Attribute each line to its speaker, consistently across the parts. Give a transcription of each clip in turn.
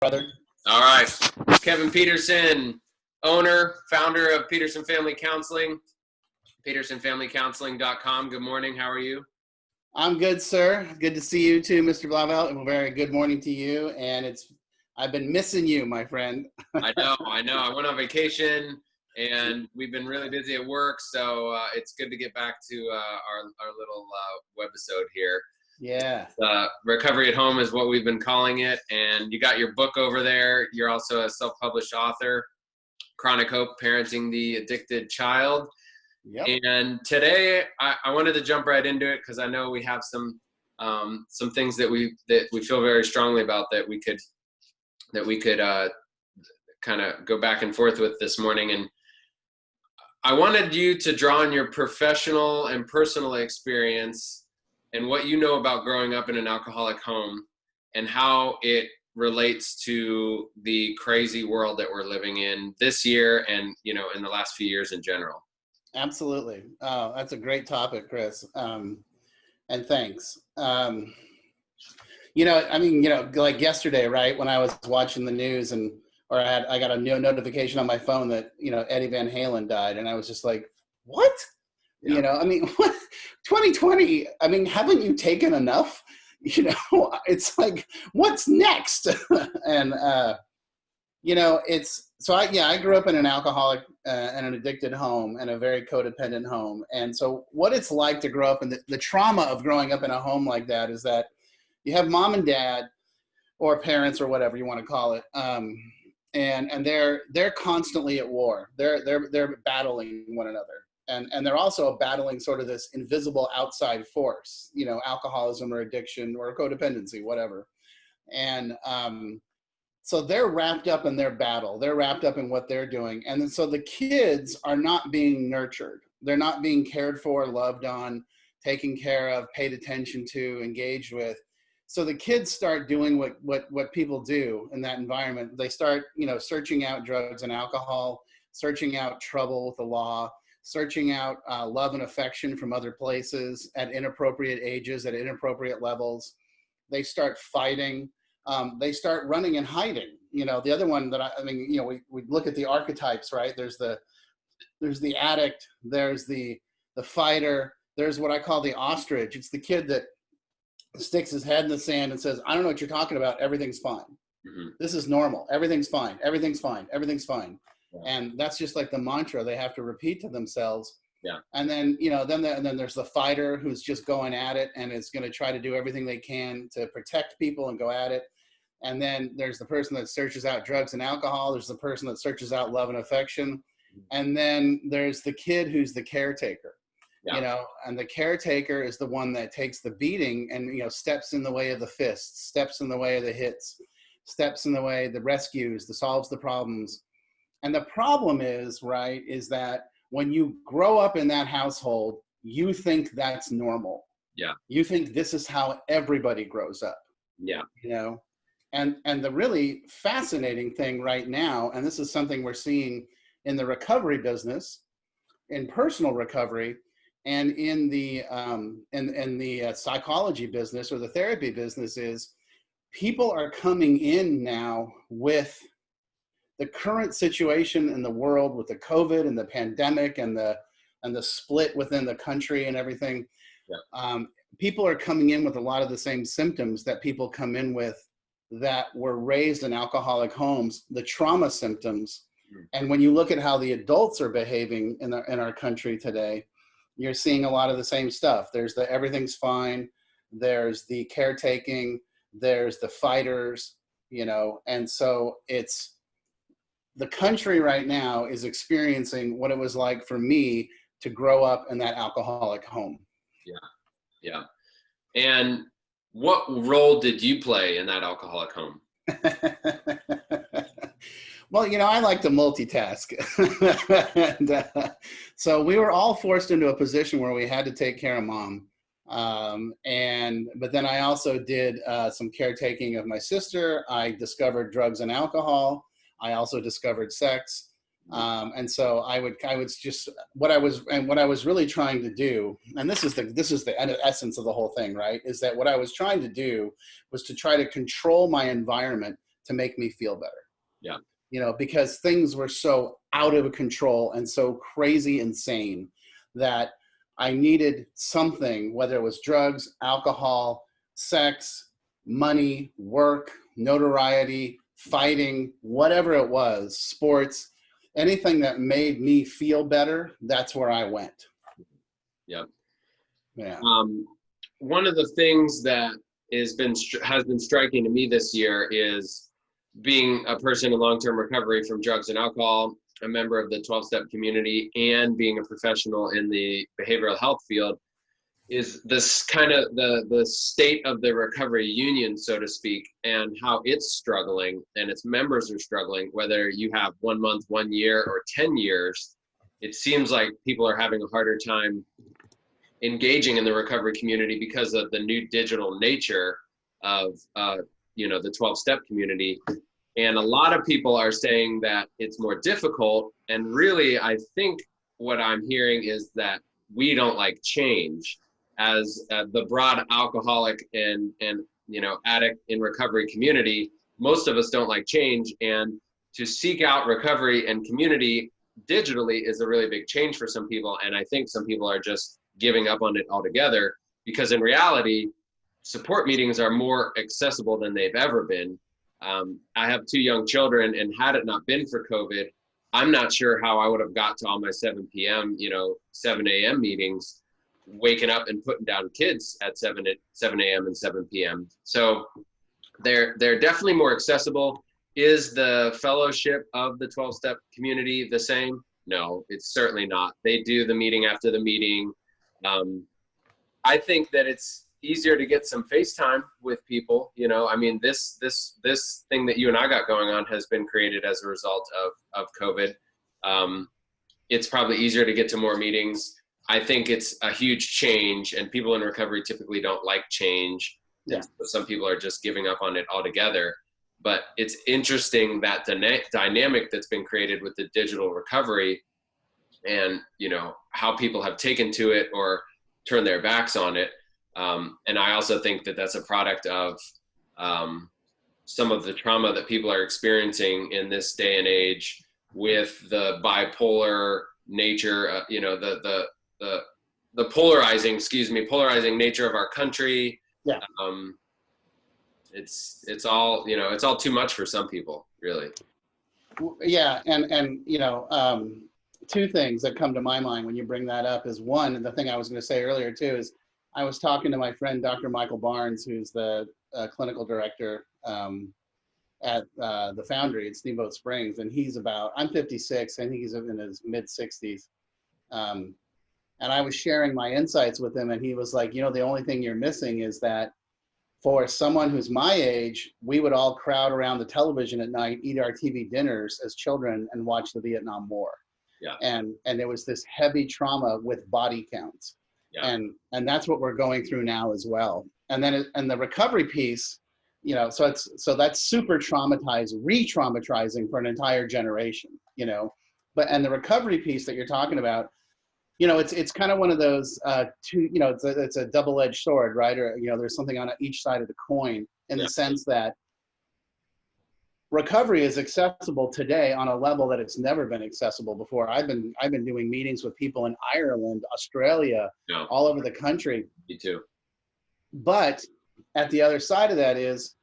Speaker 1: Brother.
Speaker 2: All right. Kevin Petersen, owner, founder of Petersen Family Counseling, petersenfamilycounseling.com. Good morning. How are you?
Speaker 1: I'm good, sir. Good to see you too, Mr. Blauvelt. And a very good morning to you. And I've been missing you, my friend.
Speaker 2: I know. I went on vacation and we've been really busy at work. So it's good to get back to our little webisode here.
Speaker 1: Yeah.
Speaker 2: Recovery at Home is what we've been calling it. And you got your book over there. You're also a self-published author, Chronichope, Parenting the Addicted Child.
Speaker 1: Yep.
Speaker 2: And today I wanted to jump right into it because I know we have some things that we feel very strongly about that we could kind of go back and forth with this morning. And I wanted you to draw on your professional and personal experience and what you know about growing up in an alcoholic home and how it relates to the crazy world that we're living in this year and, in the last few years in general.
Speaker 1: Absolutely. Oh, that's a great topic, Chris. And thanks. Like yesterday, right, when I was watching the news I got a new notification on my phone that, Eddie Van Halen died. And I was just like, what?
Speaker 2: Yeah.
Speaker 1: What? 2020, haven't you taken enough? It's like, what's next? And, I grew up in an alcoholic and an addicted home and a very codependent home. And so what it's like to grow up in the trauma of growing up in a home like that is that you have mom and dad or parents or whatever you want to call it. And they're constantly at war. They're battling one another. And they're also battling sort of this invisible outside force, alcoholism or addiction or codependency, whatever. And so they're wrapped up in their battle. They're wrapped up in what they're doing. And then, so the kids are not being nurtured. They're not being cared for, loved on, taken care of, paid attention to, engaged with. So the kids start doing what people do in that environment. They start, searching out drugs and alcohol, searching out trouble with the law, searching out love and affection from other places at inappropriate ages, at inappropriate levels. They start fighting. They start running and hiding. The other one that we look at the archetypes, right? There's the addict, there's the fighter, there's what I call the ostrich. It's the kid that sticks his head in the sand and says, I don't know what you're talking about. Everything's fine. Mm-hmm. This is normal. Everything's fine. Everything's fine. Everything's fine. Yeah. And that's just like the mantra they have to repeat to themselves. Yeah. And then, then there's the fighter who's just going at it and is going to try to do everything they can to protect people and go at it. And then there's the person that searches out drugs and alcohol. There's the person that searches out love and affection. And then there's the kid who's the caretaker, and the caretaker is the one that takes the beating and, steps in the way of the fists, steps in the way of the hits, steps in the way of the rescues, the solves the problems. And the problem is, right, is that when you grow up in that household, you think that's normal.
Speaker 2: Yeah.
Speaker 1: You think this is how everybody grows up.
Speaker 2: Yeah.
Speaker 1: And the really fascinating thing right now, and this is something we're seeing in the recovery business, in personal recovery, and in the psychology business or the therapy business, is people are coming in now with the current situation in the world with the COVID and the pandemic and the split within the country and everything. Yeah. People are coming in with a lot of the same symptoms that people come in with that were raised in alcoholic homes, the trauma symptoms. Mm. And when you look at how the adults are behaving in our country today, you're seeing a lot of the same stuff. There's the everything's fine, there's the caretaking, there's the fighters, and so it's the country right now is experiencing what it was like for me to grow up in that alcoholic home.
Speaker 2: Yeah. And what role did you play in that alcoholic home?
Speaker 1: Well, I like to multitask. And, so we were all forced into a position where we had to take care of mom. But then I also did some caretaking of my sister. I discovered drugs and alcohol. I also discovered sex. And so I was just what I was really trying to do, and this is the essence of the whole thing, right? Is that what I was trying to do was to try to control my environment to make me feel better.
Speaker 2: Yeah.
Speaker 1: Because things were so out of control and so crazy insane that I needed something, whether it was drugs, alcohol, sex, money, work, notoriety, fighting, whatever it was, sports, anything that made me feel better, that's where I went.
Speaker 2: Yeah.
Speaker 1: Yeah.
Speaker 2: One of the things that has been striking to me this year is being a person in long-term recovery from drugs and alcohol, a member of the 12-step community, and being a professional in the behavioral health field, is this kind of the state of the recovery union, so to speak, and how it's struggling and its members are struggling, whether you have 1 month, 1 year, or 10 years. It seems like people are having a harder time engaging in the recovery community because of the new digital nature of the 12-step community. And a lot of people are saying that it's more difficult. And really, I think what I'm hearing is that we don't like change. As the broad alcoholic and addict in recovery community, most of us don't like change. And to seek out recovery and community digitally is a really big change for some people. And I think some people are just giving up on it altogether, because in reality, support meetings are more accessible than they've ever been. I have 2 young children, and had it not been for COVID, I'm not sure how I would have got to all my 7 p.m., 7 a.m. meetings, waking up and putting down kids at 7 a.m. and 7 p.m. So they're definitely more accessible. Is the fellowship of the 12-step community the same? No, it's certainly not. They do the meeting after the meeting. I think that it's easier to get some FaceTime with people. This thing that you and I got going on has been created as a result of COVID. It's probably easier to get to more meetings. I think it's a huge change, and people in recovery typically don't like change. Yeah. So some people are just giving up on it altogether. But it's interesting that dynamic that's been created with the digital recovery, and how people have taken to it or turned their backs on it. And I also think that that's a product of some of the trauma that people are experiencing in this day and age, with the bipolar nature, the polarizing nature of our country.
Speaker 1: Yeah.
Speaker 2: It's all too much for some people, really.
Speaker 1: Yeah. And 2 things that come to my mind when you bring that up is, one, and the thing I was going to say earlier too, is I was talking to my friend, Dr. Michael Barnes, who's the clinical director at the Foundry at Steamboat Springs. And I'm 56, and he's in his mid 60s. And I was sharing my insights with him, and he was like, the only thing you're missing is that for someone who's my age, we would all crowd around the television at night, eat our TV dinners as children, and watch the Vietnam War.
Speaker 2: Yeah.
Speaker 1: And there was this heavy trauma with body counts. Yeah. And that's what we're going through now as well. And then the recovery piece, so that's super re-traumatizing for an entire generation, and the recovery piece that you're talking about, it's kind of one of those it's a double-edged sword, right? Or, there's something on each side of the coin, in the sense that recovery is accessible today on a level that it's never been accessible before. I've been doing meetings with people in Ireland, Australia, all over the country.
Speaker 2: Me too.
Speaker 1: But at the other side of that is,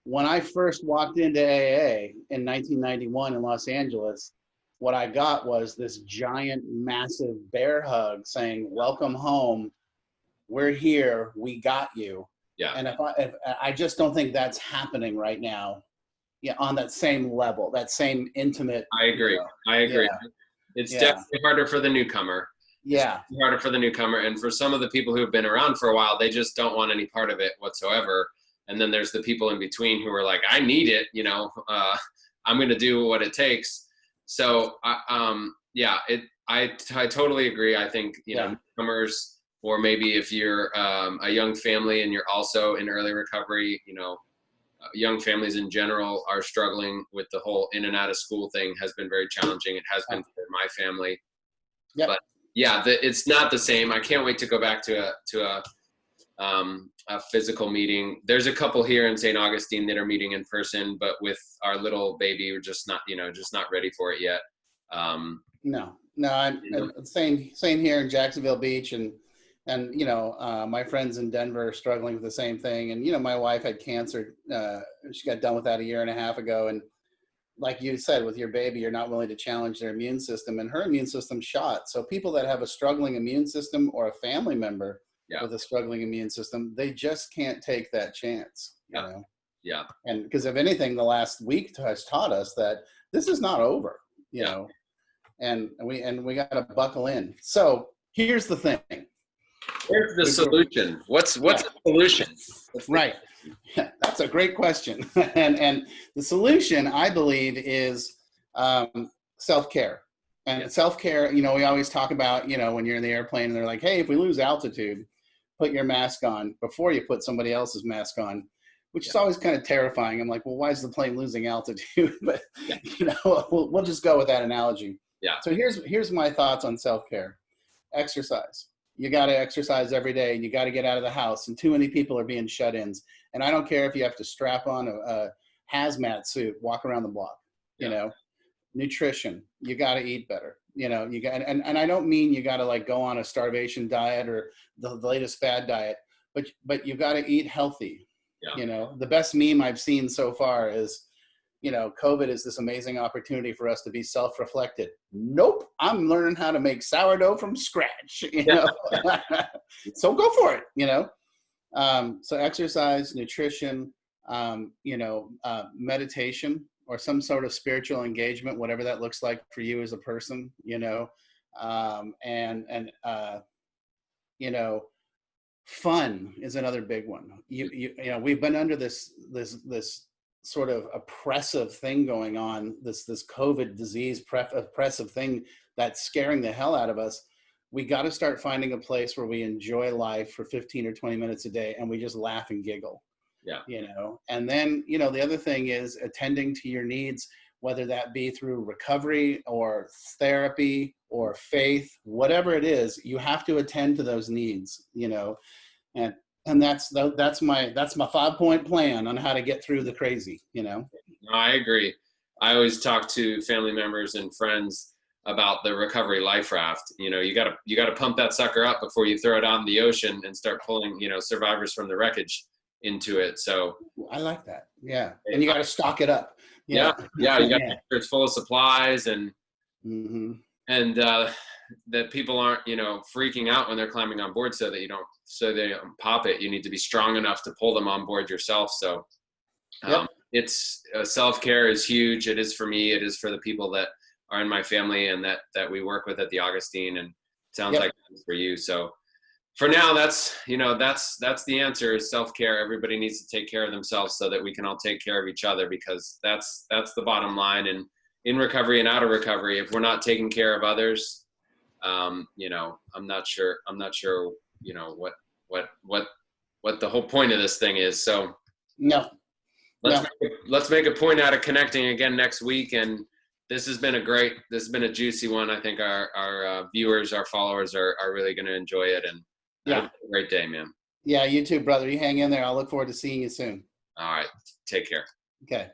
Speaker 1: when I first walked into AA in 1991 in Los Angeles, what I got was this giant, massive bear hug saying, "Welcome home. We're here. We got you."
Speaker 2: Yeah.
Speaker 1: And if I just don't think that's happening right now. Yeah, on that same level, that same intimate.
Speaker 2: I agree. Yeah. It's definitely harder for the newcomer.
Speaker 1: Yeah.
Speaker 2: It's harder for the newcomer. And for some of the people who have been around for a while, they just don't want any part of it whatsoever. And then there's the people in between who are like, I need it, I'm going to do what it takes. So, I totally agree. I think, newcomers, or maybe if you're a young family and you're also in early recovery, young families in general are struggling with the whole in and out of school thing. Has been very challenging. It has been for my family. Yep. But yeah, it's not the same. I can't wait to go back to a physical meeting. There's a couple here in St. Augustine that are meeting in person, but with our little baby, we're just not, just not ready for it yet.
Speaker 1: No, I'm same here in Jacksonville Beach, and my friends in Denver are struggling with the same thing. And my wife had cancer. She got done with that a year and a half ago, and like you said, with your baby, you're not willing to challenge their immune system, and her immune system shot. So people that have a struggling immune system, or a family member with a struggling immune system, they just can't take that chance.
Speaker 2: Yeah.
Speaker 1: And because if anything, the last week has taught us that this is not over. You know, and we got to buckle in. So here's the thing.
Speaker 2: Where's the solution? What's the solution?
Speaker 1: Right. That's a great question. and the solution, I believe, is self-care. And self-care, we always talk about, when you're in the airplane and they're like, hey, if we lose altitude, put your mask on before you put somebody else's mask on, which is always kind of terrifying. I'm like, well, why is the plane losing altitude? But, we'll just go with that analogy.
Speaker 2: Yeah.
Speaker 1: So here's my thoughts on self-care. Exercise. You got to exercise every day, and you got to get out of the house, and too many people are being shut-ins. And I don't care if you have to strap on a hazmat suit, walk around the block. Nutrition. You got to eat better. You got, and I don't mean you got to like go on a starvation diet or the latest fad diet, but you got to eat healthy. The best meme I've seen so far is, COVID is this amazing opportunity for us to be self-reflected. Nope, I'm learning how to make sourdough from scratch. So go for it. So exercise, nutrition, meditation, or some sort of spiritual engagement, whatever that looks like for you as a person. Fun is another big one. We've been under this sort of oppressive thing going on, this COVID disease oppressive thing that's scaring the hell out of us. We got to start finding a place where we enjoy life for 15 or 20 minutes a day, and we just laugh and giggle. And then, the other thing is attending to your needs, whether that be through recovery or therapy or faith, whatever it is, you have to attend to those needs, and that's my 5-point plan on how to get through the crazy.
Speaker 2: No, I agree. I always talk to family members and friends about the recovery life raft. You gotta pump that sucker up before you throw it on the ocean and start pulling, survivors from the wreckage into it. So
Speaker 1: I like that. Yeah. And you got to stock it up.
Speaker 2: Yeah. You got to make sure it's full of supplies and that people aren't, freaking out when they're climbing on board so they don't pop it. You need to be strong enough to pull them on board yourself. So it's self-care is huge. It is for me. It is for the people that are in my family and that we work with at the Augustine, and it sounds like it's for you. So for now, that's the answer, is self-care. Everybody needs to take care of themselves so that we can all take care of each other, because that's the bottom line. And in recovery and out of recovery, if we're not taking care of others, I'm not sure, what the whole point of this thing is. So let's make a point out of connecting again next week. And this has been a juicy one. I think our viewers, our followers are really going to enjoy it. And have a great day, man.
Speaker 1: Yeah, you too, brother. You hang in there. I'll look forward to seeing you soon.
Speaker 2: All right. Take care.
Speaker 1: Okay.